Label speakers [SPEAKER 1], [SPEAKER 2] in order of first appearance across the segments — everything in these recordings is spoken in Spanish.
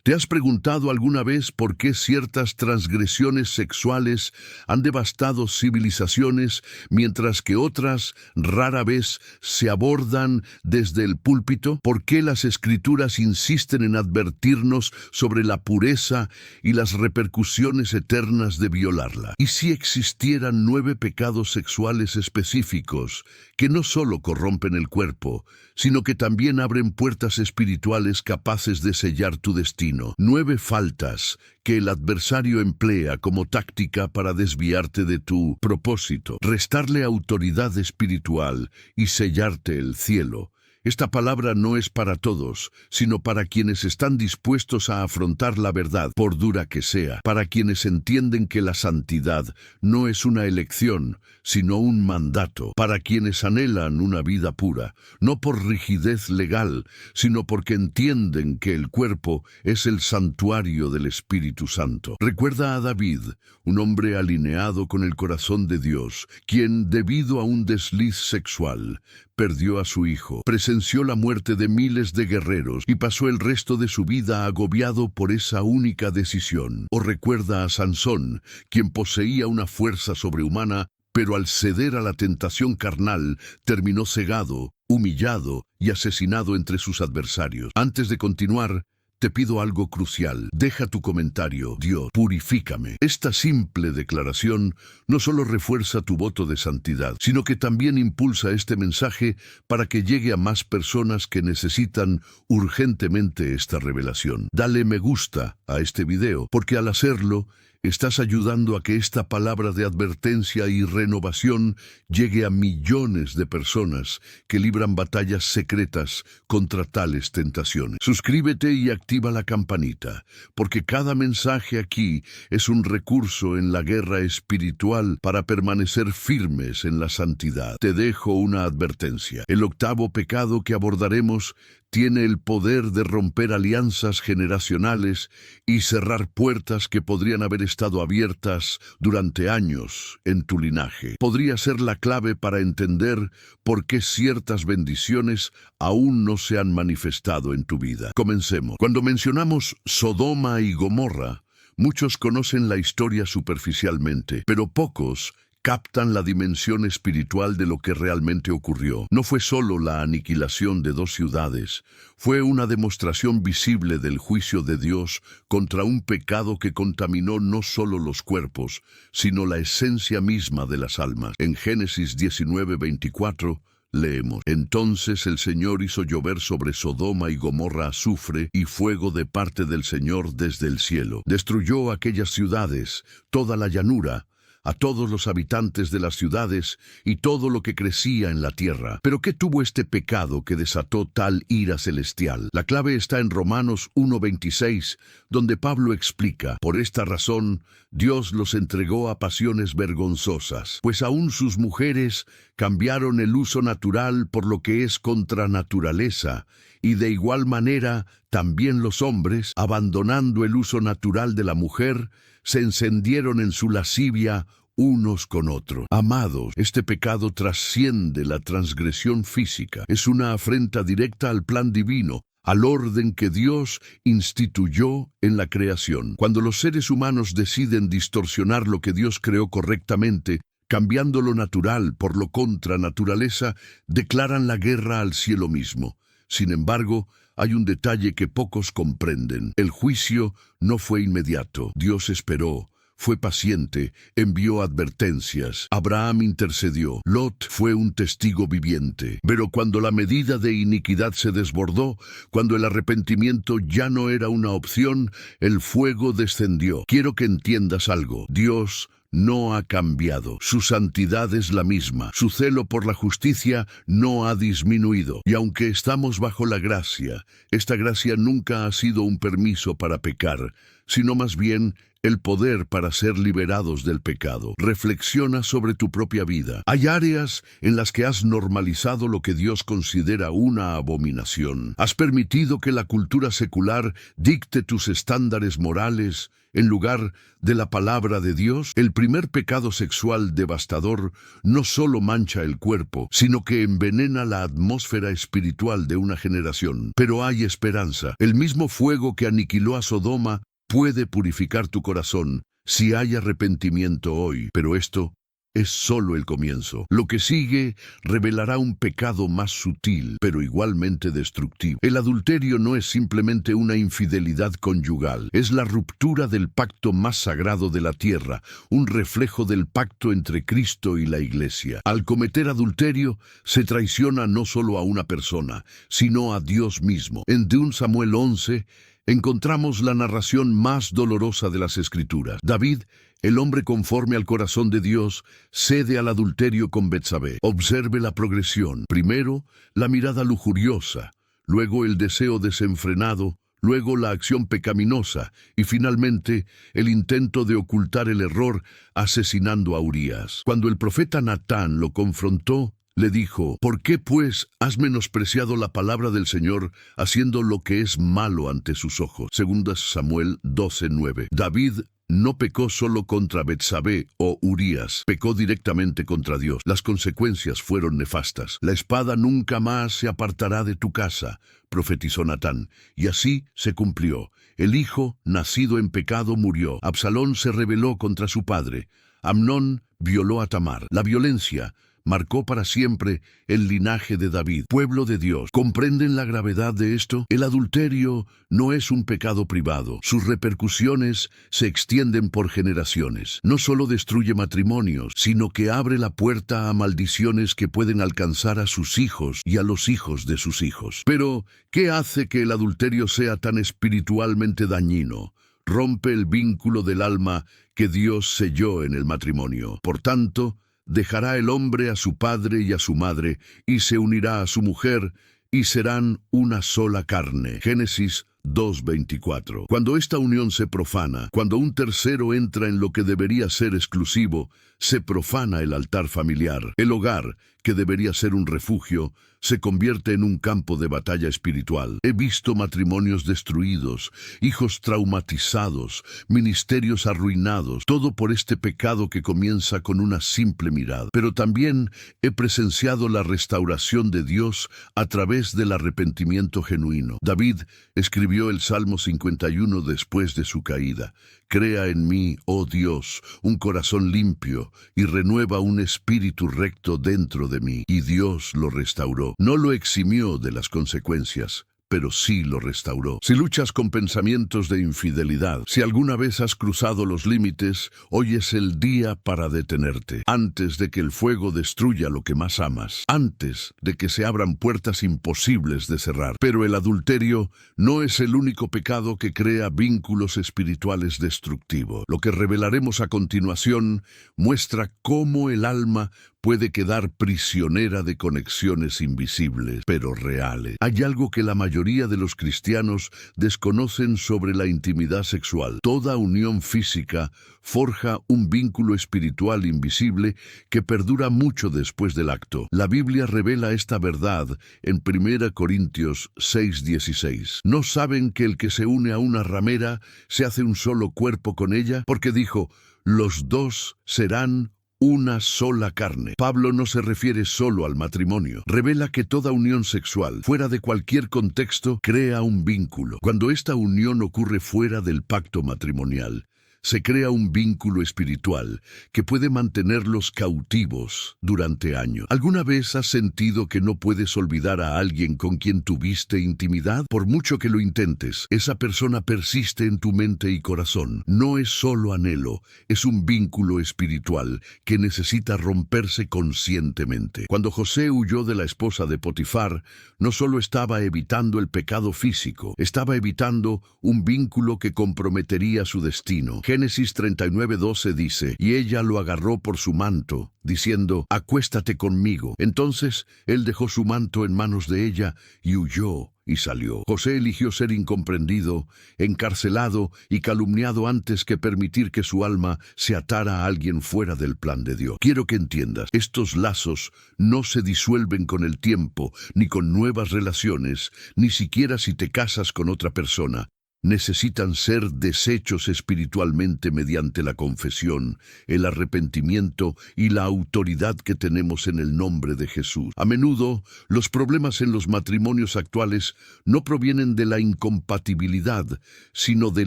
[SPEAKER 1] ¿Te has preguntado alguna vez por qué ciertas transgresiones sexuales han devastado civilizaciones, mientras que otras rara vez se abordan desde el púlpito? ¿Por qué las Escrituras insisten en advertirnos sobre la pureza y las repercusiones eternas de violarla? ¿Y si existieran 9 pecados sexuales específicos que no solo corrompen el cuerpo, sino que también abren puertas espirituales capaces de sellar tu destino? 9 faltas que el adversario emplea como táctica para desviarte de tu propósito, restarle autoridad espiritual y sellarte el cielo. Esta palabra no es para todos, sino para quienes están dispuestos a afrontar la verdad, por dura que sea, para quienes entienden que la santidad no es una elección, sino un mandato, para quienes anhelan una vida pura, no por rigidez legal, sino porque entienden que el cuerpo es el santuario del Espíritu Santo. Recuerda a David, un hombre alineado con el corazón de Dios, quien, debido a un desliz sexual, perdió a su hijo, presenció la muerte de miles de guerreros y pasó el resto de su vida agobiado por esa única decisión. O recuerda a Sansón, quien poseía una fuerza sobrehumana, pero al ceder a la tentación carnal, terminó cegado, humillado y asesinado entre sus adversarios. Antes de continuar, te pido algo crucial. Deja tu comentario. Dios, purifícame. Esta simple declaración no solo refuerza tu voto de santidad, sino que también impulsa este mensaje para que llegue a más personas que necesitan urgentemente esta revelación. Dale me gusta a este video, porque al hacerlo, estás ayudando a que esta palabra de advertencia y renovación llegue a millones de personas que libran batallas secretas contra tales tentaciones. Suscríbete y activa la campanita, porque cada mensaje aquí es un recurso en la guerra espiritual para permanecer firmes en la santidad. Te dejo una advertencia. El 8º pecado que abordaremos tiene el poder de romper alianzas generacionales y cerrar puertas que podrían haber estado abiertas durante años en tu linaje. Podría ser la clave para entender por qué ciertas bendiciones aún no se han manifestado en tu vida. Comencemos. Cuando mencionamos Sodoma y Gomorra, muchos conocen la historia superficialmente, pero pocos captan la dimensión espiritual de lo que realmente ocurrió. No fue solo la aniquilación de 2 ciudades, fue una demostración visible del juicio de Dios contra un pecado que contaminó no solo los cuerpos, sino la esencia misma de las almas. En Génesis 19:24, leemos: Entonces el Señor hizo llover sobre Sodoma y Gomorra azufre y fuego de parte del Señor desde el cielo. Destruyó aquellas ciudades, toda la llanura, a todos los habitantes de las ciudades y todo lo que crecía en la tierra. ¿Pero qué tuvo este pecado que desató tal ira celestial? La clave está en Romanos 1:26, donde Pablo explica: Por esta razón, Dios los entregó a pasiones vergonzosas, pues aún sus mujeres cambiaron el uso natural por lo que es contra naturaleza, y de igual manera también los hombres, abandonando el uso natural de la mujer, se encendieron en su lascivia unos con otros. Amados, este pecado trasciende la transgresión física. Es una afrenta directa al plan divino, al orden que Dios instituyó en la creación. Cuando los seres humanos deciden distorsionar lo que Dios creó correctamente, cambiando lo natural por lo contra naturaleza, declaran la guerra al cielo mismo. Sin embargo, hay un detalle que pocos comprenden. El juicio no fue inmediato. Dios esperó, fue paciente, envió advertencias. Abraham intercedió. Lot fue un testigo viviente. Pero cuando la medida de iniquidad se desbordó, cuando el arrepentimiento ya no era una opción, el fuego descendió. Quiero que entiendas algo. Dios no ha cambiado. Su santidad es la misma. Su celo por la justicia no ha disminuido. Y aunque estamos bajo la gracia, esta gracia nunca ha sido un permiso para pecar, sino más bien el poder para ser liberados del pecado. Reflexiona sobre tu propia vida. ¿Hay áreas en las que has normalizado lo que Dios considera una abominación? ¿Has permitido que la cultura secular dicte tus estándares morales en lugar de la palabra de Dios? El primer pecado sexual devastador no solo mancha el cuerpo, sino que envenena la atmósfera espiritual de una generación. Pero hay esperanza. El mismo fuego que aniquiló a Sodoma puede purificar tu corazón si hay arrepentimiento hoy. Pero esto es solo el comienzo. Lo que sigue revelará un pecado más sutil, pero igualmente destructivo. El adulterio no es simplemente una infidelidad conyugal, es la ruptura del pacto más sagrado de la tierra, un reflejo del pacto entre Cristo y la Iglesia. Al cometer adulterio, se traiciona no solo a una persona, sino a Dios mismo. En 2 Samuel 11, encontramos la narración más dolorosa de las Escrituras. David, el hombre conforme al corazón de Dios, cede al adulterio con Betsabé. Observe la progresión. Primero, la mirada lujuriosa, luego el deseo desenfrenado, luego la acción pecaminosa y finalmente el intento de ocultar el error asesinando a Urías. Cuando el profeta Natán lo confrontó, le dijo: ¿por qué pues has menospreciado la palabra del Señor haciendo lo que es malo ante sus ojos? 2 Samuel 12:9. David no pecó solo contra Betsabé o Urías, pecó directamente contra Dios. Las consecuencias fueron nefastas. La espada nunca más se apartará de tu casa, profetizó Natán, y así se cumplió. El hijo, nacido en pecado, murió. Absalón se rebeló contra su padre. Amnón violó a Tamar. La violencia marcó para siempre el linaje de David. Pueblo de Dios, ¿comprenden la gravedad de esto? El adulterio no es un pecado privado. Sus repercusiones se extienden por generaciones. No solo destruye matrimonios, sino que abre la puerta a maldiciones que pueden alcanzar a sus hijos y a los hijos de sus hijos. Pero, ¿qué hace que el adulterio sea tan espiritualmente dañino? Rompe el vínculo del alma que Dios selló en el matrimonio. Por tanto, dejará el hombre a su padre y a su madre, y se unirá a su mujer, y serán una sola carne. Génesis 2:24. Cuando esta unión se profana, cuando un tercero entra en lo que debería ser exclusivo, se profana el altar familiar. El hogar, que debería ser un refugio, se convierte en un campo de batalla espiritual. He visto matrimonios destruidos, hijos traumatizados, ministerios arruinados, todo por este pecado que comienza con una simple mirada. Pero también he presenciado la restauración de Dios a través del arrepentimiento genuino. David escribió el Salmo 51 después de su caída. Crea en mí, oh Dios, un corazón limpio y renueva un espíritu recto dentro de mí. Y Dios lo restauró. No lo eximió de las consecuencias, pero sí lo restauró. Si luchas con pensamientos de infidelidad, si alguna vez has cruzado los límites, hoy es el día para detenerte, antes de que el fuego destruya lo que más amas, antes de que se abran puertas imposibles de cerrar. Pero el adulterio no es el único pecado que crea vínculos espirituales destructivos. Lo que revelaremos a continuación muestra cómo el alma puede quedar prisionera de conexiones invisibles, pero reales. Hay algo que la mayoría de los cristianos desconocen sobre la intimidad sexual. Toda unión física forja un vínculo espiritual invisible que perdura mucho después del acto. La Biblia revela esta verdad en 1 Corintios 6:16. ¿No saben que el que se une a una ramera se hace un solo cuerpo con ella? Porque dijo: los dos serán una sola carne. Pablo no se refiere solo al matrimonio. Revela que toda unión sexual, fuera de cualquier contexto, crea un vínculo. Cuando esta unión ocurre fuera del pacto matrimonial, se crea un vínculo espiritual que puede mantenerlos cautivos durante años. ¿Alguna vez has sentido que no puedes olvidar a alguien con quien tuviste intimidad? Por mucho que lo intentes, esa persona persiste en tu mente y corazón. No es solo anhelo, es un vínculo espiritual que necesita romperse conscientemente. Cuando José huyó de la esposa de Potifar, no solo estaba evitando el pecado físico, estaba evitando un vínculo que comprometería su destino. Génesis 39:12 dice: y ella lo agarró por su manto, diciendo: acuéstate conmigo. Entonces él dejó su manto en manos de ella y huyó y salió. José eligió ser incomprendido, encarcelado y calumniado antes que permitir que su alma se atara a alguien fuera del plan de Dios. Quiero que entiendas, estos lazos no se disuelven con el tiempo, ni con nuevas relaciones, ni siquiera si te casas con otra persona. necesitan ser deshechos espiritualmente mediante la confesión, el arrepentimiento y la autoridad que tenemos en el nombre de Jesús. A menudo, los problemas en los matrimonios actuales no provienen de la incompatibilidad, sino de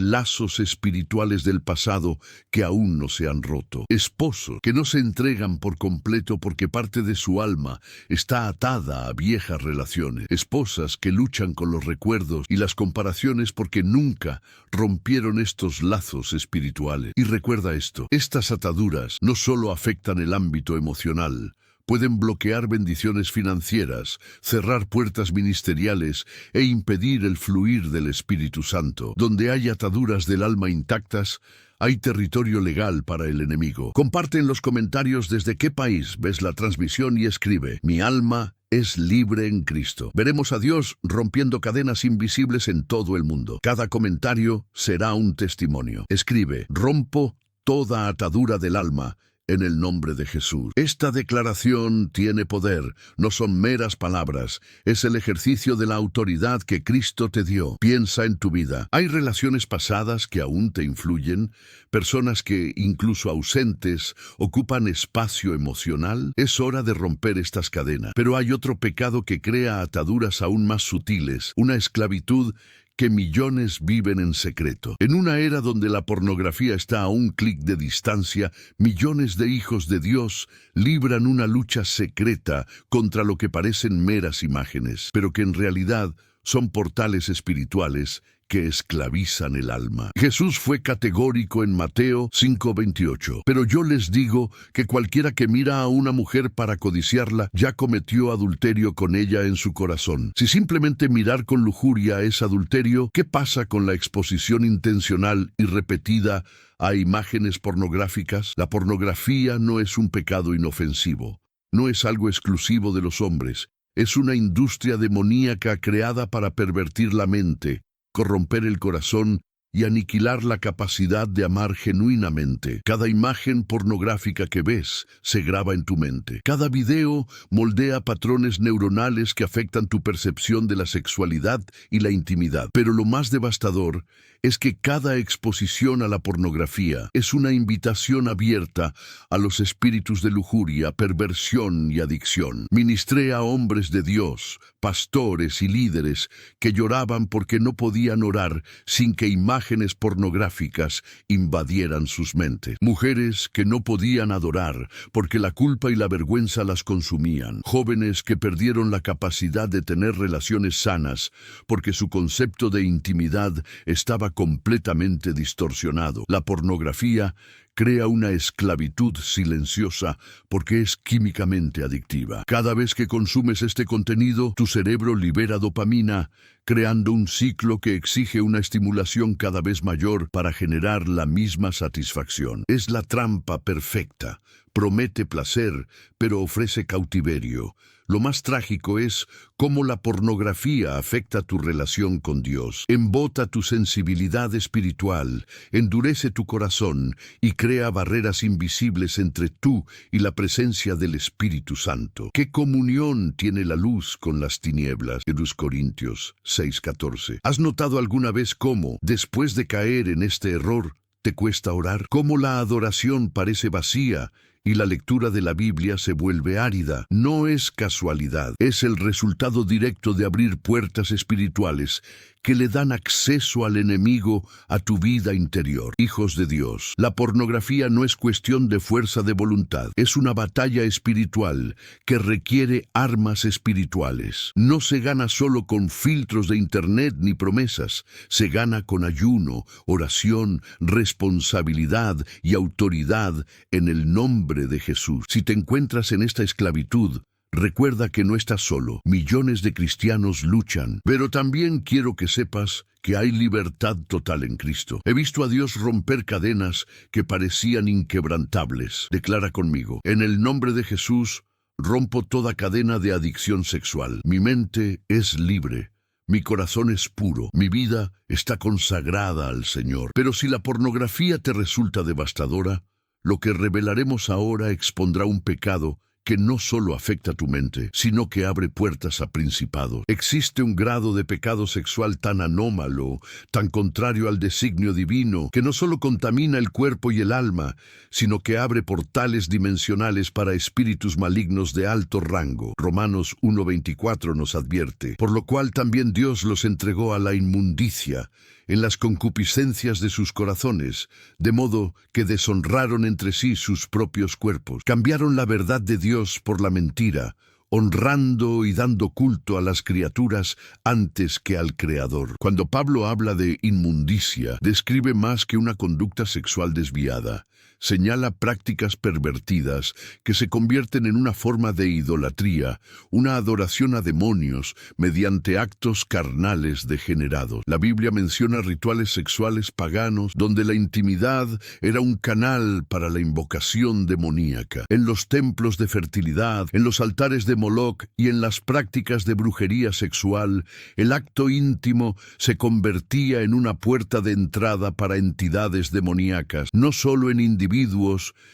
[SPEAKER 1] lazos espirituales del pasado que aún no se han roto. Esposos que no se entregan por completo porque parte de su alma está atada a viejas relaciones. Esposas que luchan con los recuerdos y las comparaciones porque nunca rompieron estos lazos espirituales. Y recuerda esto, estas ataduras no solo afectan el ámbito emocional, pueden bloquear bendiciones financieras, cerrar puertas ministeriales e impedir el fluir del Espíritu Santo. Donde hay ataduras del alma intactas, hay territorio legal para el enemigo. Comparte en los comentarios desde qué país ves la transmisión y escribe: mi alma es libre en Cristo. Veremos a Dios rompiendo cadenas invisibles en todo el mundo. Cada comentario será un testimonio. Escribe: rompo toda atadura del alma en el nombre de Jesús. Esta declaración tiene poder, no son meras palabras, es el ejercicio de la autoridad que Cristo te dio. Piensa en tu vida. ¿Hay relaciones pasadas que aún te influyen? ¿Personas que, incluso ausentes, ocupan espacio emocional? Es hora de romper estas cadenas. Pero hay otro pecado que crea ataduras aún más sutiles, una esclavitud que millones viven en secreto. En una era donde la pornografía está a un clic de distancia, millones de hijos de Dios libran una lucha secreta contra lo que parecen meras imágenes, pero que en realidad son portales espirituales que esclavizan el alma. Jesús fue categórico en Mateo 5:28. Pero yo les digo que cualquiera que mira a una mujer para codiciarla ya cometió adulterio con ella en su corazón. Si simplemente mirar con lujuria es adulterio, ¿qué pasa con la exposición intencional y repetida a imágenes pornográficas? La pornografía no es un pecado inofensivo. No es algo exclusivo de los hombres. Es una industria demoníaca creada para pervertir la mente, corromper el corazón y aniquilar la capacidad de amar genuinamente. Cada imagen pornográfica que ves se graba en tu mente. Cada video moldea patrones neuronales que afectan tu percepción de la sexualidad y la intimidad. Pero lo más devastador es que cada exposición a la pornografía es una invitación abierta a los espíritus de lujuria, perversión y adicción. Ministré a hombres de Dios, pastores y líderes que lloraban porque no podían orar sin que imágenes pornográficas invadieran sus mentes. Mujeres que no podían adorar porque la culpa y la vergüenza las consumían. Jóvenes que perdieron la capacidad de tener relaciones sanas porque su concepto de intimidad estaba completamente distorsionado. La pornografía crea una esclavitud silenciosa porque es químicamente adictiva. Cada vez que consumes este contenido, tu cerebro libera dopamina, creando un ciclo que exige una estimulación cada vez mayor para generar la misma satisfacción. Es la trampa perfecta. Promete placer, pero ofrece cautiverio. Lo más trágico es cómo la pornografía afecta tu relación con Dios. Embota tu sensibilidad espiritual, endurece tu corazón y crea barreras invisibles entre tú y la presencia del Espíritu Santo. ¿Qué comunión tiene la luz con las tinieblas? 2 Corintios 6:14. ¿Has notado alguna vez cómo, después de caer en este error, te cuesta orar? ¿Cómo la adoración parece vacía y la lectura de la Biblia se vuelve árida? No es casualidad, es el resultado directo de abrir puertas espirituales que le dan acceso al enemigo a tu vida interior. Hijos de Dios, la pornografía no es cuestión de fuerza de voluntad, es una batalla espiritual que requiere armas espirituales. No se gana solo con filtros de internet ni promesas, se gana con ayuno, oración, responsabilidad y autoridad en el nombre de Jesús. Si te encuentras en esta esclavitud, recuerda que no estás solo. Millones de cristianos luchan, pero también quiero que sepas que hay libertad total en Cristo. He visto a Dios romper cadenas que parecían inquebrantables. Declara conmigo: en el nombre de Jesús, rompo toda cadena de adicción sexual. Mi mente es libre. Mi corazón es puro, mi vida está consagrada al Señor. Pero si la pornografía te resulta devastadora, lo que revelaremos ahora expondrá un pecado que no solo afecta tu mente, sino que abre puertas a principados. Existe un grado de pecado sexual tan anómalo, tan contrario al designio divino, que no solo contamina el cuerpo y el alma, sino que abre portales dimensionales para espíritus malignos de alto rango. Romanos 1:24 nos advierte, por lo cual también Dios los entregó a la inmundicia, en las concupiscencias de sus corazones, de modo que deshonraron entre sí sus propios cuerpos. Cambiaron la verdad de Dios por la mentira, honrando y dando culto a las criaturas antes que al Creador. Cuando Pablo habla de inmundicia, describe más que una conducta sexual desviada. Señala prácticas pervertidas que se convierten en una forma de idolatría, una adoración a demonios mediante actos carnales degenerados. La Biblia menciona rituales sexuales paganos donde la intimidad era un canal para la invocación demoníaca. En los templos de fertilidad, en los altares de Moloch y en las prácticas de brujería sexual, el acto íntimo se convertía en una puerta de entrada para entidades demoníacas, no solo en individuos,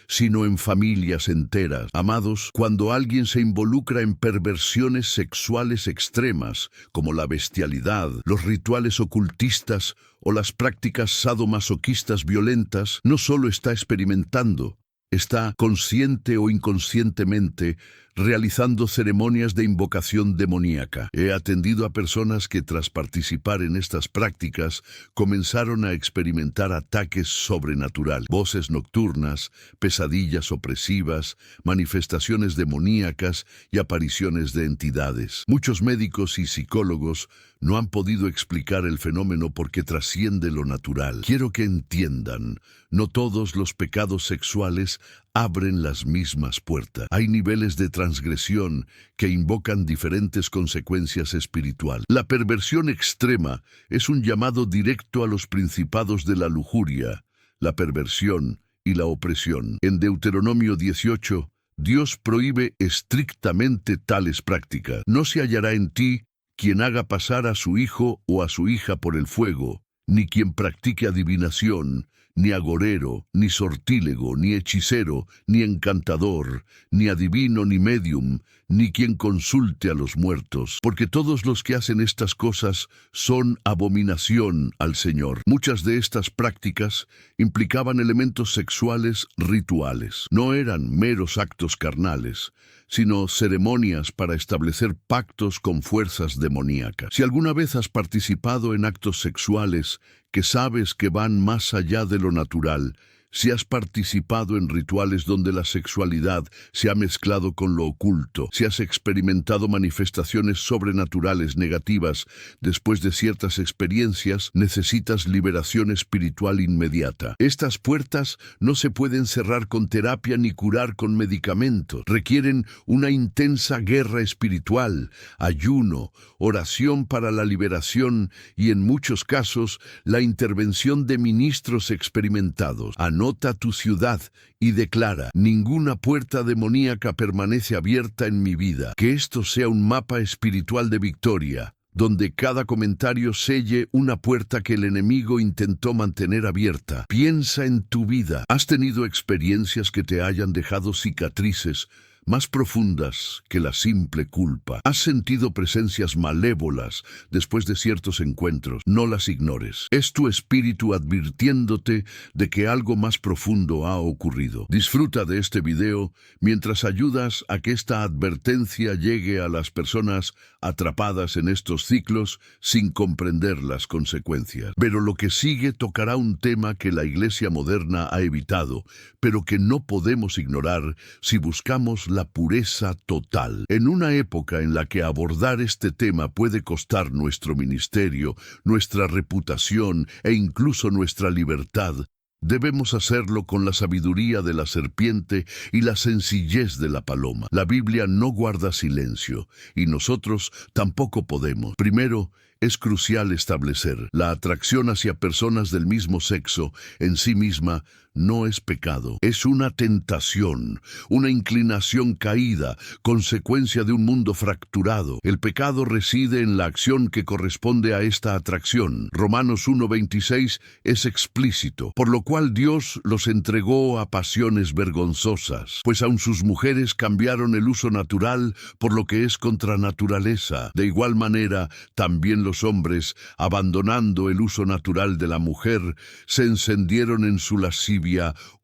[SPEAKER 1] sino en familias enteras. Amados, cuando alguien se involucra en perversiones sexuales extremas, como la bestialidad, los rituales ocultistas o las prácticas sadomasoquistas violentas, no solo está experimentando, está consciente o inconscientemente realizando ceremonias de invocación demoníaca. He atendido a personas que tras participar en estas prácticas comenzaron a experimentar ataques sobrenaturales, voces nocturnas, pesadillas opresivas, manifestaciones demoníacas y apariciones de entidades. Muchos médicos y psicólogos no han podido explicar el fenómeno porque trasciende lo natural. Quiero que entiendan, no todos los pecados sexuales abren las mismas puertas. Hay niveles de transgresión que invocan diferentes consecuencias espirituales. La perversión extrema es un llamado directo a los principados de la lujuria, la perversión y la opresión. En Deuteronomio 18, Dios prohíbe estrictamente tales prácticas. No se hallará en ti quien haga pasar a su hijo o a su hija por el fuego, ni quien practique adivinación, ni agorero, ni sortílego, ni hechicero, ni encantador, ni adivino, ni medium, ni quien consulte a los muertos, porque todos los que hacen estas cosas son abominación al Señor. Muchas de estas prácticas implicaban elementos sexuales rituales. No eran meros actos carnales, sino ceremonias para establecer pactos con fuerzas demoníacas. Si alguna vez has participado en actos sexuales que sabes que van más allá de lo natural, si has participado en rituales donde la sexualidad se ha mezclado con lo oculto, si has experimentado manifestaciones sobrenaturales negativas después de ciertas experiencias, necesitas liberación espiritual inmediata. Estas puertas no se pueden cerrar con terapia ni curar con medicamentos. Requieren una intensa guerra espiritual, ayuno, oración para la liberación y, en muchos casos, la intervención de ministros experimentados. Anota tu ciudad y declara: ninguna puerta demoníaca permanece abierta en mi vida. Que esto sea un mapa espiritual de victoria, donde cada comentario selle una puerta que el enemigo intentó mantener abierta. Piensa en tu vida. ¿Has tenido experiencias que te hayan dejado cicatrices más profundas que la simple culpa? ¿Has sentido presencias malévolas después de ciertos encuentros? No las ignores. Es tu espíritu advirtiéndote de que algo más profundo ha ocurrido. Disfruta de este video mientras ayudas a que esta advertencia llegue a las personas atrapadas en estos ciclos sin comprender las consecuencias. Pero lo que sigue tocará un tema que la Iglesia moderna ha evitado, pero que no podemos ignorar si buscamos la pureza total. En una época en la que abordar este tema puede costar nuestro ministerio, nuestra reputación e incluso nuestra libertad, debemos hacerlo con la sabiduría de la serpiente y la sencillez de la paloma. La Biblia no guarda silencio, y nosotros tampoco podemos. Primero, Es crucial establecer, la atracción hacia personas del mismo sexo en sí misma no es pecado, es una tentación, una inclinación caída, consecuencia de un mundo fracturado. El pecado reside en la acción que corresponde a esta atracción. Romanos 1:26 es explícito, por lo cual Dios los entregó a pasiones vergonzosas, pues aun sus mujeres cambiaron el uso natural por lo que es contra naturaleza. De igual manera, también los hombres, abandonando el uso natural de la mujer, se encendieron en su lascivia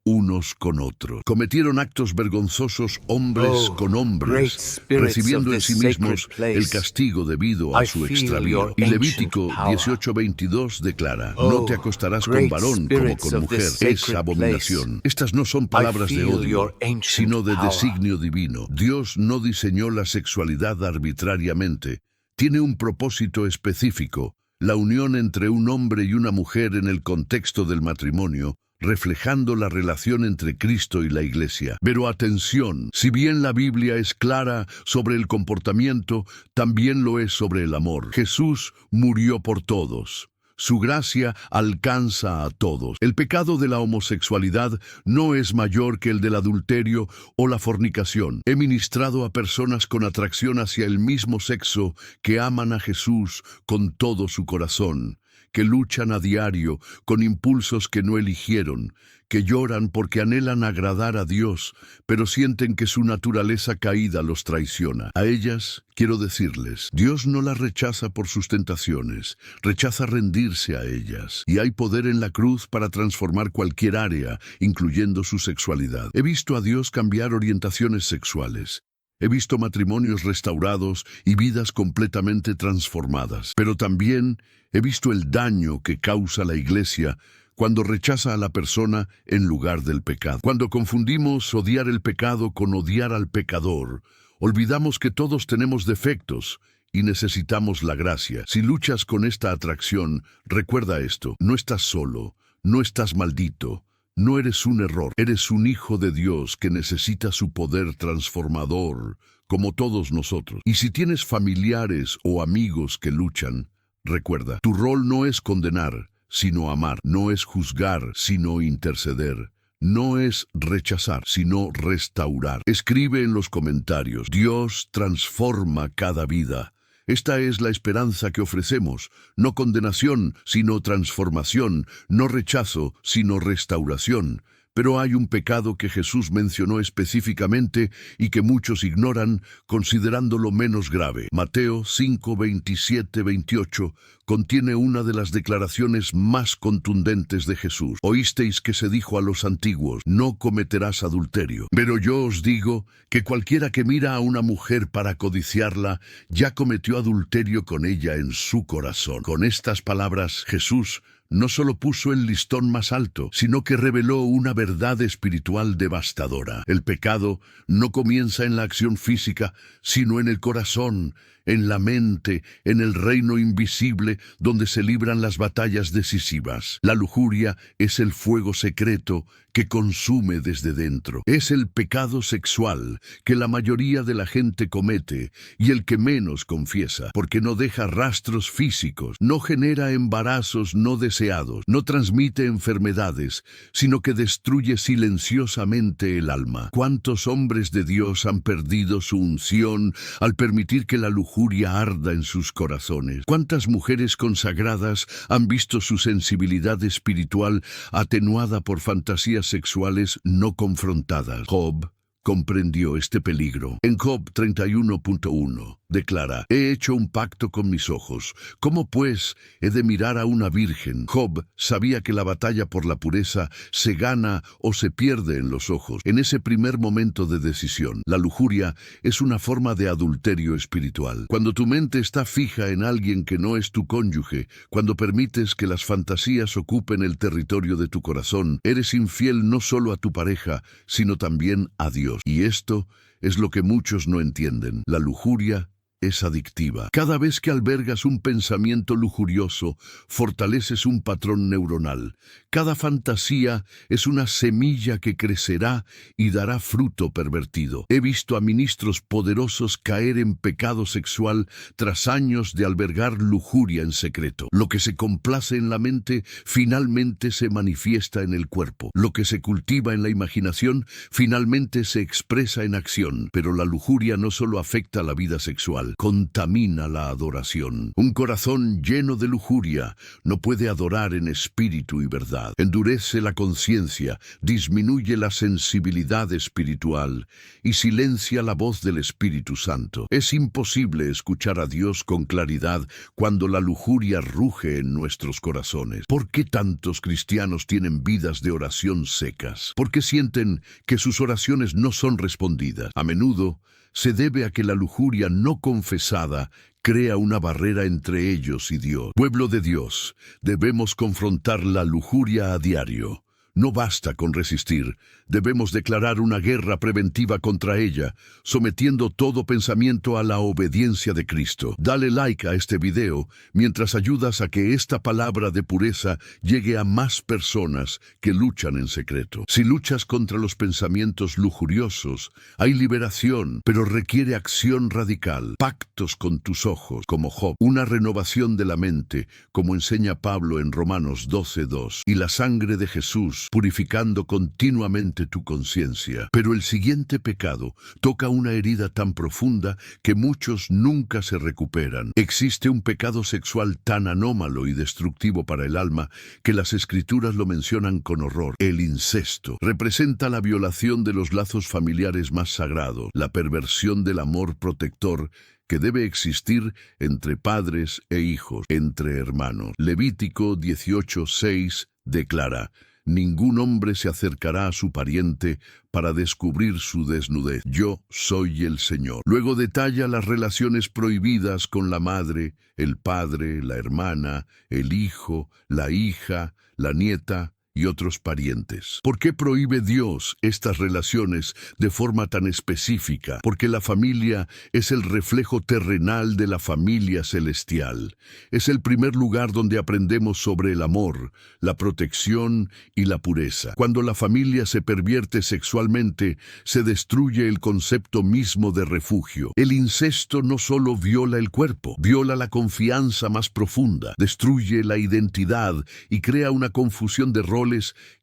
[SPEAKER 1] unos con otros. Cometieron actos vergonzosos hombres con hombres, recibiendo en sí mismos el castigo debido a su extravío. Y Levítico 18:22 declara, no te acostarás con varón como con mujer, es abominación. Estas no son palabras de odio, sino de designio divino. Dios no diseñó la sexualidad arbitrariamente. Tiene un propósito específico, la unión entre un hombre y una mujer en el contexto del matrimonio, reflejando la relación entre Cristo y la Iglesia. Pero atención, si bien la Biblia es clara sobre el comportamiento, también lo es sobre el amor. Jesús murió por todos. Su gracia alcanza a todos. El pecado de la homosexualidad no es mayor que el del adulterio o la fornicación. He ministrado a personas con atracción hacia el mismo sexo que aman a Jesús con todo su corazón, que luchan a diario con impulsos que no eligieron, que lloran porque anhelan agradar a Dios, pero sienten que su naturaleza caída los traiciona. A ellas, quiero decirles, Dios no las rechaza por sus tentaciones, rechaza rendirse a ellas. Y hay poder en la cruz para transformar cualquier área, incluyendo su sexualidad. He visto a Dios cambiar orientaciones sexuales. He visto matrimonios restaurados y vidas completamente transformadas. Pero también he visto el daño que causa la Iglesia cuando rechaza a la persona en lugar del pecado. Cuando confundimos odiar el pecado con odiar al pecador, olvidamos que todos tenemos defectos y necesitamos la gracia. Si luchas con esta atracción, recuerda esto: no estás solo, no estás maldito. No eres un error, eres un hijo de Dios que necesita su poder transformador, como todos nosotros. Y si tienes familiares o amigos que luchan, recuerda, tu rol no es condenar, sino amar. No es juzgar, sino interceder. No es rechazar, sino restaurar. Escribe en los comentarios: Dios transforma cada vida. Esta es la esperanza que ofrecemos, no condenación, sino transformación, no rechazo, sino restauración. Pero hay un pecado que Jesús mencionó específicamente y que muchos ignoran, considerándolo menos grave. Mateo 5:27-28 contiene una de las declaraciones más contundentes de Jesús. Oísteis que se dijo a los antiguos, no cometerás adulterio. Pero yo os digo que cualquiera que mira a una mujer para codiciarla, ya cometió adulterio con ella en su corazón. Con estas palabras, Jesús no solo puso el listón más alto, sino que reveló una verdad espiritual devastadora. El pecado no comienza en la acción física, sino en el corazón, en la mente, en el reino invisible donde se libran las batallas decisivas. La lujuria es el fuego secreto que consume desde dentro. Es el pecado sexual que la mayoría de la gente comete y el que menos confiesa, porque no deja rastros físicos, no genera embarazos no deseados, no transmite enfermedades, sino que destruye silenciosamente el alma. ¿Cuántos hombres de Dios han perdido su unción al permitir que la lujuria arda en sus corazones? ¿Cuántas mujeres consagradas han visto su sensibilidad espiritual atenuada por fantasías sexuales no confrontadas? Job comprendió este peligro. En Job 31:1 declara: he hecho un pacto con mis ojos. ¿Cómo pues he de mirar a una virgen? Job sabía que la batalla por la pureza se gana o se pierde en los ojos. En ese primer momento de decisión, la lujuria es una forma de adulterio espiritual. Cuando tu mente está fija en alguien que no es tu cónyuge, cuando permites que las fantasías ocupen el territorio de tu corazón, eres infiel no solo a tu pareja, sino también a Dios. Y esto es lo que muchos no entienden. La lujuria es adictiva. Cada vez que albergas un pensamiento lujurioso, fortaleces un patrón neuronal. Cada fantasía es una semilla que crecerá y dará fruto pervertido. He visto a ministros poderosos caer en pecado sexual tras años de albergar lujuria en secreto. Lo que se complace en la mente finalmente se manifiesta en el cuerpo. Lo que se cultiva en la imaginación finalmente se expresa en acción. Pero la lujuria no solo afecta la vida sexual, contamina la adoración. Un corazón lleno de lujuria no puede adorar en espíritu y verdad. Endurece la conciencia, disminuye la sensibilidad espiritual y silencia la voz del Espíritu Santo. Es imposible escuchar a Dios con claridad cuando la lujuria ruge en nuestros corazones. ¿Por qué tantos cristianos tienen vidas de oración secas? ¿Por qué sienten que sus oraciones no son respondidas? A menudo se debe a que la lujuria no confesada crea una barrera entre ellos y Dios. Pueblo de Dios, debemos confrontar la lujuria a diario. No basta con resistir, debemos declarar una guerra preventiva contra ella, sometiendo todo pensamiento a la obediencia de Cristo. Dale like a este video mientras ayudas a que esta palabra de pureza llegue a más personas que luchan en secreto. Si luchas contra los pensamientos lujuriosos, hay liberación, pero requiere acción radical, pactos con tus ojos, como Job, una renovación de la mente, como enseña Pablo en Romanos 12:2, y la sangre de Jesús purificando continuamente tu conciencia. Pero el siguiente pecado toca una herida tan profunda que muchos nunca se recuperan. Existe un pecado sexual tan anómalo y destructivo para el alma que las Escrituras lo mencionan con horror. El incesto representa la violación de los lazos familiares más sagrados, la perversión del amor protector que debe existir entre padres e hijos, entre hermanos. Levítico 18:6 declara: ningún hombre se acercará a su pariente para descubrir su desnudez. Yo soy el Señor. Luego detalla las relaciones prohibidas con la madre, el padre, la hermana, el hijo, la hija, la nieta y otros parientes. ¿Por qué prohíbe Dios estas relaciones de forma tan específica? Porque la familia es el reflejo terrenal de la familia celestial. Es el primer lugar donde aprendemos sobre el amor, la protección y la pureza. Cuando la familia se pervierte sexualmente, se destruye el concepto mismo de refugio. El incesto no solo viola el cuerpo, viola la confianza más profunda, destruye la identidad y crea una confusión de roles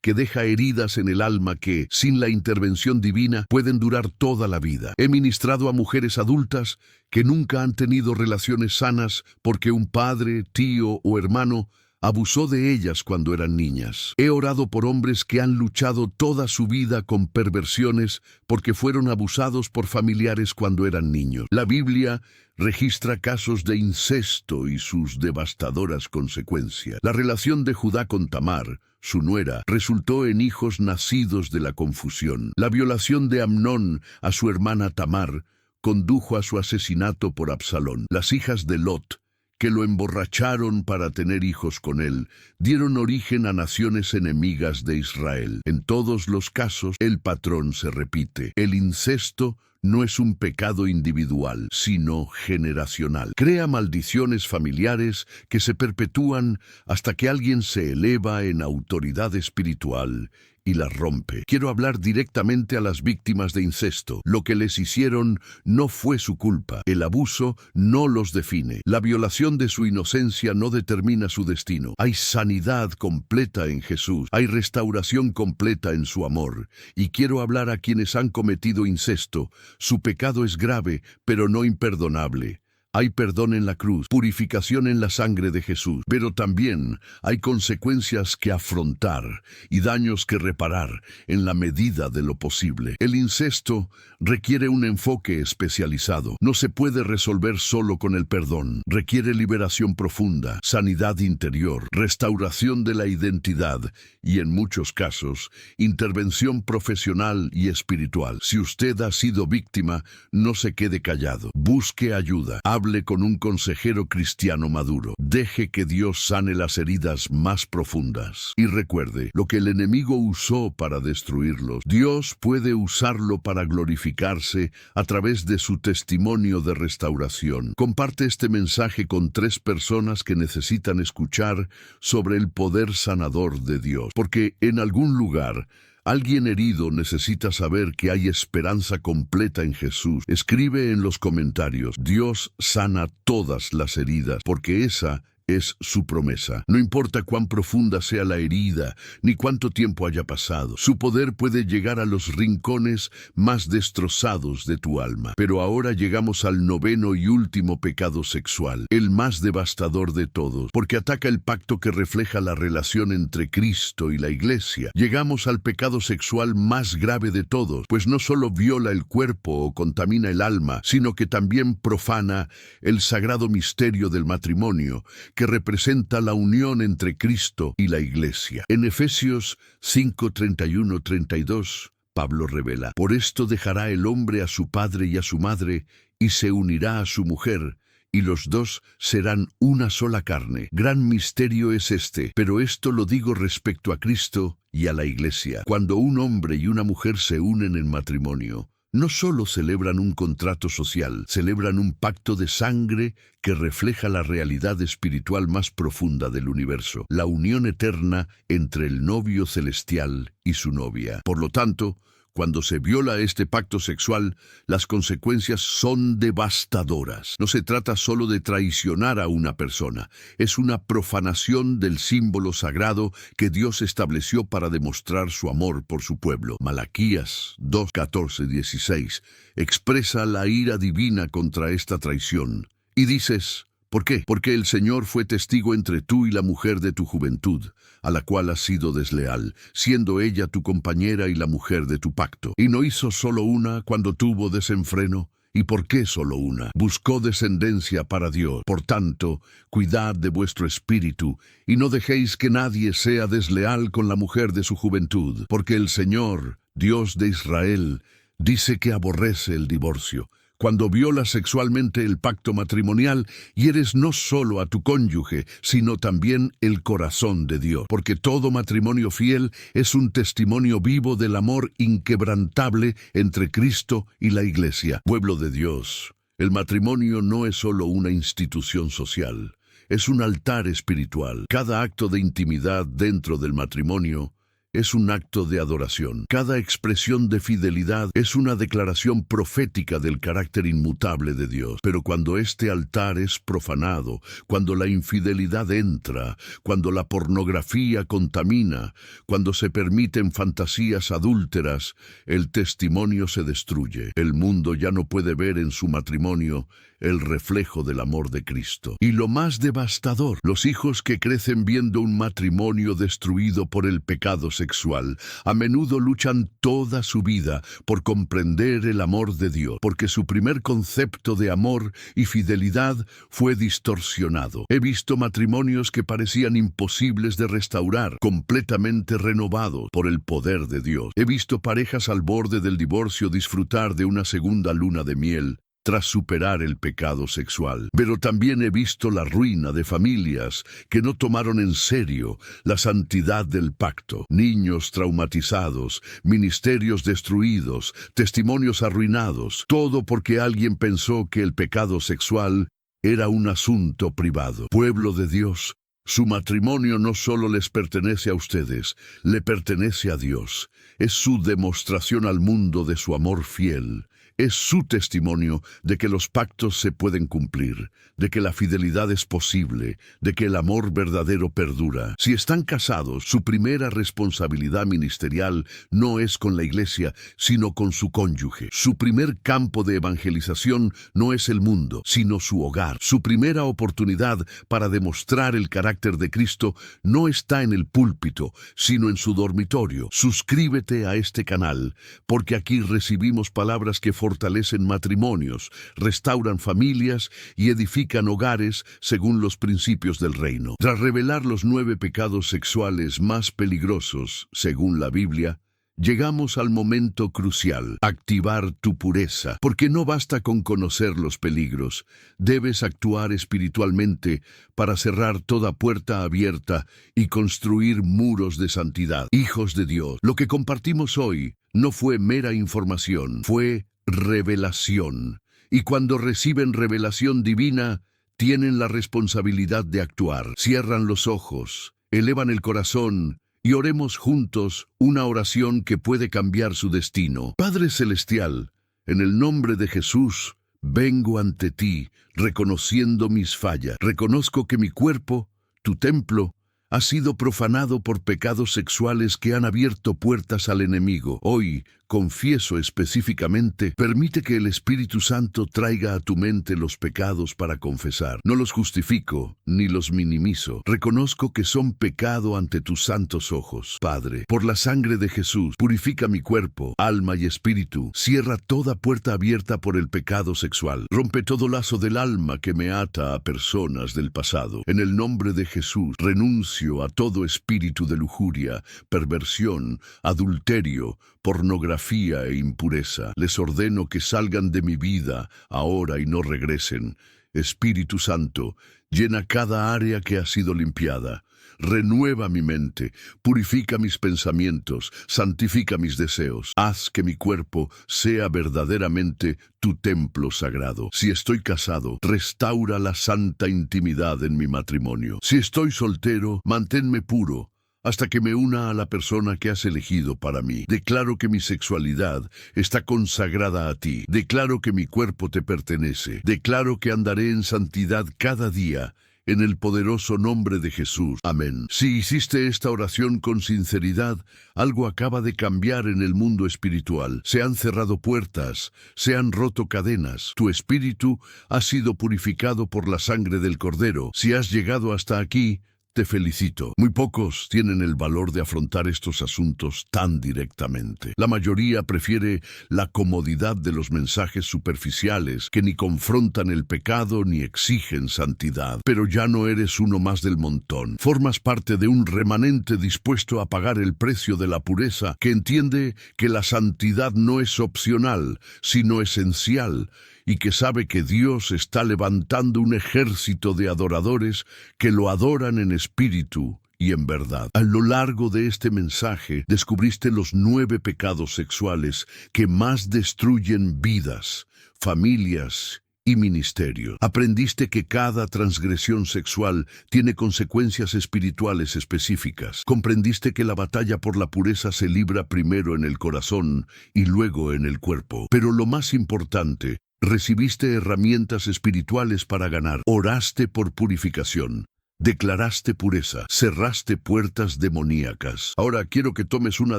[SPEAKER 1] que deja heridas en el alma que, sin la intervención divina, pueden durar toda la vida. He ministrado a mujeres adultas que nunca han tenido relaciones sanas porque un padre, tío o hermano abusó de ellas cuando eran niñas. He orado por hombres que han luchado toda su vida con perversiones porque fueron abusados por familiares cuando eran niños. La Biblia registra casos de incesto y sus devastadoras consecuencias. La relación de Judá con Tamar, su nuera, resultó en hijos nacidos de la confusión. La violación de Amnón a su hermana Tamar condujo a su asesinato por Absalón. Las hijas de Lot, que lo emborracharon para tener hijos con él, dieron origen a naciones enemigas de Israel. En todos los casos, el patrón se repite. El incesto no es un pecado individual, sino generacional. Crea maldiciones familiares que se perpetúan hasta que alguien se eleva en autoridad espiritual y la rompe. Quiero hablar directamente a las víctimas de incesto. Lo que les hicieron no fue su culpa. El abuso no los define. La violación de su inocencia no determina su destino. Hay sanidad completa en Jesús. Hay restauración completa en su amor. Y quiero hablar a quienes han cometido incesto. Su pecado es grave, pero no imperdonable. Hay perdón en la cruz, purificación en la sangre de Jesús, pero también hay consecuencias que afrontar y daños que reparar en la medida de lo posible. El incesto requiere un enfoque especializado. No se puede resolver solo con el perdón. Requiere liberación profunda, sanidad interior, restauración de la identidad y, en muchos casos, intervención profesional y espiritual. Si usted ha sido víctima, no se quede callado. Busque ayuda. Hable hable con un consejero cristiano maduro. Deje que Dios sane las heridas más profundas. Y recuerde, lo que el enemigo usó para destruirlos, Dios puede usarlo para glorificarse a través de su testimonio de restauración. Comparte este mensaje con 3 personas que necesitan escuchar sobre el poder sanador de Dios, porque en algún lugar alguien herido necesita saber que hay esperanza completa en Jesús. Escribe en los comentarios: Dios sana todas las heridas, porque esa es su promesa. No importa cuán profunda sea la herida, ni cuánto tiempo haya pasado, su poder puede llegar a los rincones más destrozados de tu alma. Pero ahora llegamos al 9º y último pecado sexual, el más devastador de todos, porque ataca el pacto que refleja la relación entre Cristo y la Iglesia. Llegamos al pecado sexual más grave de todos, pues no solo viola el cuerpo o contamina el alma, sino que también profana el sagrado misterio del matrimonio, que representa la unión entre Cristo y la Iglesia. En Efesios 5:31-32, Pablo revela: por esto dejará el hombre a su padre y a su madre, y se unirá a su mujer, y los dos serán una sola carne. Gran misterio es este, pero esto lo digo respecto a Cristo y a la Iglesia. Cuando un hombre y una mujer se unen en matrimonio, no solo celebran un contrato social, celebran un pacto de sangre que refleja la realidad espiritual más profunda del universo, la unión eterna entre el novio celestial y su novia. Por lo tanto, cuando se viola este pacto sexual, las consecuencias son devastadoras. No se trata solo de traicionar a una persona, es una profanación del símbolo sagrado que Dios estableció para demostrar su amor por su pueblo. Malaquías 2:14-16 expresa la ira divina contra esta traición. Y dices: ¿por qué? Porque el Señor fue testigo entre tú y la mujer de tu juventud, a la cual has sido desleal, siendo ella tu compañera y la mujer de tu pacto. ¿Y no hizo solo una cuando tuvo desenfreno? ¿Y por qué solo una? Buscó descendencia para Dios. Por tanto, cuidad de vuestro espíritu, y no dejéis que nadie sea desleal con la mujer de su juventud, porque el Señor, Dios de Israel, dice que aborrece el divorcio. Cuando violas sexualmente el pacto matrimonial, hieres no solo a tu cónyuge, sino también el corazón de Dios, porque todo matrimonio fiel es un testimonio vivo del amor inquebrantable entre Cristo y la Iglesia. Pueblo de Dios, el matrimonio no es solo una institución social, es un altar espiritual. Cada acto de intimidad dentro del matrimonio es un acto de adoración. Cada expresión de fidelidad es una declaración profética del carácter inmutable de Dios. Pero cuando este altar es profanado, cuando la infidelidad entra, cuando la pornografía contamina, cuando se permiten fantasías adúlteras, el testimonio se destruye. El mundo ya no puede ver en su matrimonio el reflejo del amor de Cristo. Y lo más devastador, los hijos que crecen viendo un matrimonio destruido por el pecado sexual, a menudo luchan toda su vida por comprender el amor de Dios, porque su primer concepto de amor y fidelidad fue distorsionado. He visto matrimonios que parecían imposibles de restaurar, completamente renovados por el poder de Dios. He visto parejas al borde del divorcio disfrutar de una segunda luna de miel tras superar el pecado sexual. Pero también he visto la ruina de familias que no tomaron en serio la santidad del pacto. Niños traumatizados, ministerios destruidos, testimonios arruinados, todo porque alguien pensó que el pecado sexual era un asunto privado. Pueblo de Dios, su matrimonio no solo les pertenece a ustedes, le pertenece a Dios. Es su demostración al mundo de su amor fiel. Es su testimonio de que los pactos se pueden cumplir, de que la fidelidad es posible, de que el amor verdadero perdura. Si están casados, su primera responsabilidad ministerial no es con la iglesia, sino con su cónyuge. Su primer campo de evangelización no es el mundo, sino su hogar. Su primera oportunidad para demostrar el carácter de Cristo no está en el púlpito, sino en su dormitorio. Suscríbete a este canal, porque aquí recibimos palabras que fortalecen matrimonios, restauran familias y edifican hogares según los principios del reino. Tras revelar los 9 pecados sexuales más peligrosos, según la Biblia, Llegamos al momento crucial, activar tu pureza, porque no basta con conocer los peligros, debes actuar espiritualmente para cerrar toda puerta abierta y construir muros de santidad. Hijos de Dios, lo que compartimos hoy no fue mera información, fue revelación. Y cuando reciben revelación divina, tienen la responsabilidad de actuar. Cierran los ojos, elevan el corazón, y oremos juntos una oración que puede cambiar su destino. Padre Celestial, en el nombre de Jesús, vengo ante ti, reconociendo mis fallas. Reconozco que mi cuerpo, tu templo, ha sido profanado por pecados sexuales que han abierto puertas al enemigo. Hoy, confieso específicamente, permite que el Espíritu Santo traiga a tu mente los pecados para confesar. No los justifico, ni los minimizo. Reconozco que son pecado ante tus santos ojos. Padre, por la sangre de Jesús, purifica mi cuerpo, alma y espíritu. Cierra toda puerta abierta por el pecado sexual. Rompe todo lazo del alma que me ata a personas del pasado. En el nombre de Jesús, renuncio a todo espíritu de lujuria, perversión, adulterio, pornografía e impureza. Les ordeno que salgan de mi vida ahora y no regresen. Espíritu Santo, llena cada área que ha sido limpiada. Renueva mi mente, purifica mis pensamientos, santifica mis deseos. Haz que mi cuerpo sea verdaderamente tu templo sagrado. Si estoy casado, restaura la santa intimidad en mi matrimonio. Si estoy soltero, manténme puro hasta que me una a la persona que has elegido para mí. Declaro que mi sexualidad está consagrada a ti. Declaro que mi cuerpo te pertenece. Declaro que andaré en santidad cada día, en el poderoso nombre de Jesús. Amén. Si hiciste esta oración con sinceridad, algo acaba de cambiar en el mundo espiritual. Se han cerrado puertas, se han roto cadenas. Tu espíritu ha sido purificado por la sangre del Cordero. Si has llegado hasta aquí, te felicito. Muy pocos tienen el valor de afrontar estos asuntos tan directamente. La mayoría prefiere la comodidad de los mensajes superficiales que ni confrontan el pecado ni exigen santidad. Pero ya no eres uno más del montón. Formas parte de un remanente dispuesto a pagar el precio de la pureza, que entiende que la santidad no es opcional, sino esencial, y que sabe que Dios está levantando un ejército de adoradores que lo adoran en espíritu y en verdad. A lo largo de este mensaje descubriste los 9 pecados sexuales que más destruyen vidas, familias y ministerios. Aprendiste que cada transgresión sexual tiene consecuencias espirituales específicas. Comprendiste que la batalla por la pureza se libra primero en el corazón y luego en el cuerpo. Pero lo más importante, recibiste herramientas espirituales para ganar. Oraste por purificación. Declaraste pureza, cerraste puertas demoníacas. Ahora quiero que tomes una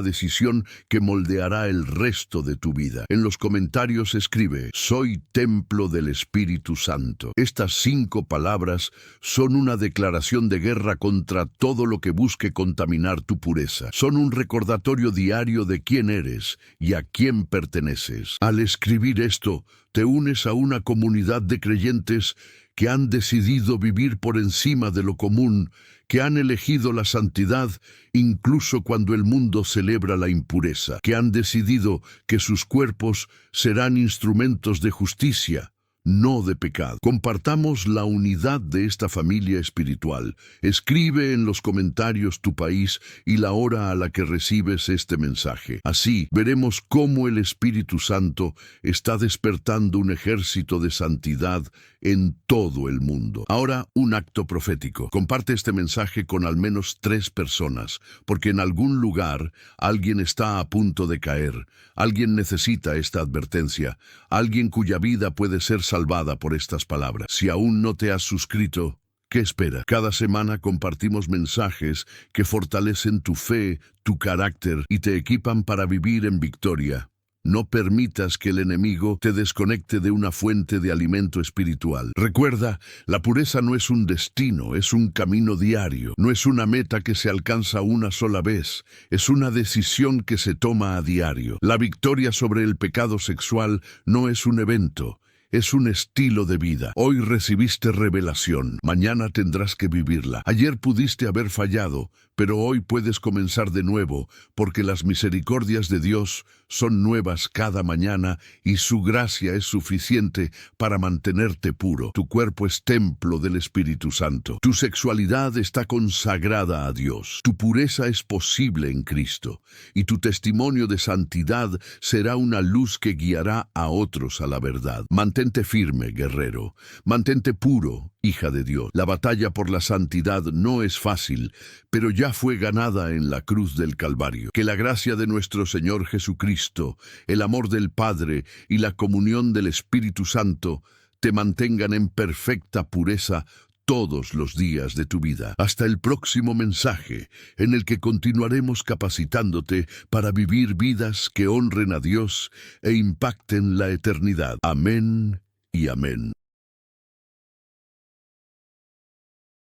[SPEAKER 1] decisión que moldeará el resto de tu vida. En los comentarios escribe: soy templo del Espíritu Santo. Estas 5 palabras son una declaración de guerra contra todo lo que busque contaminar tu pureza. Son un recordatorio diario de quién eres y a quién perteneces. Al escribir esto, te unes a una comunidad de creyentes que han decidido vivir por encima de lo común, que han elegido la santidad incluso cuando el mundo celebra la impureza, que han decidido que sus cuerpos serán instrumentos de justicia, no de pecado. Compartamos la unidad de esta familia espiritual. Escribe en los comentarios tu país y la hora a la que recibes este mensaje. Así veremos cómo el Espíritu Santo está despertando un ejército de santidad en todo el mundo. Ahora, un acto profético. Comparte este mensaje con al menos 3 personas, porque en algún lugar alguien está a punto de caer. Alguien necesita esta advertencia. Alguien cuya vida puede ser salvada por estas palabras. Si aún no te has suscrito, ¿qué espera? Cada semana compartimos mensajes que fortalecen tu fe, tu carácter y te equipan para vivir en victoria. No permitas que el enemigo te desconecte de una fuente de alimento espiritual. Recuerda, la pureza no es un destino, es un camino diario. No es una meta que se alcanza una sola vez, es una decisión que se toma a diario. La victoria sobre el pecado sexual no es un evento, es un estilo de vida. Hoy recibiste revelación, mañana tendrás que vivirla. Ayer pudiste haber fallado, pero hoy puedes comenzar de nuevo, porque las misericordias de Dios son nuevas cada mañana y su gracia es suficiente para mantenerte puro. Tu cuerpo es templo del Espíritu Santo. Tu sexualidad está consagrada a Dios. Tu pureza es posible en Cristo, y tu testimonio de santidad será una luz que guiará a otros a la verdad. Mantente firme, guerrero. Mantente puro, hija de Dios. La batalla por la santidad no es fácil, pero ya fue ganada en la cruz del Calvario. Que la gracia de nuestro Señor Jesucristo, el amor del Padre y la comunión del Espíritu Santo te mantengan en perfecta pureza todos los días de tu vida. Hasta el próximo mensaje, en el que continuaremos capacitándote para vivir vidas que honren a Dios e impacten la eternidad. Amén y amén.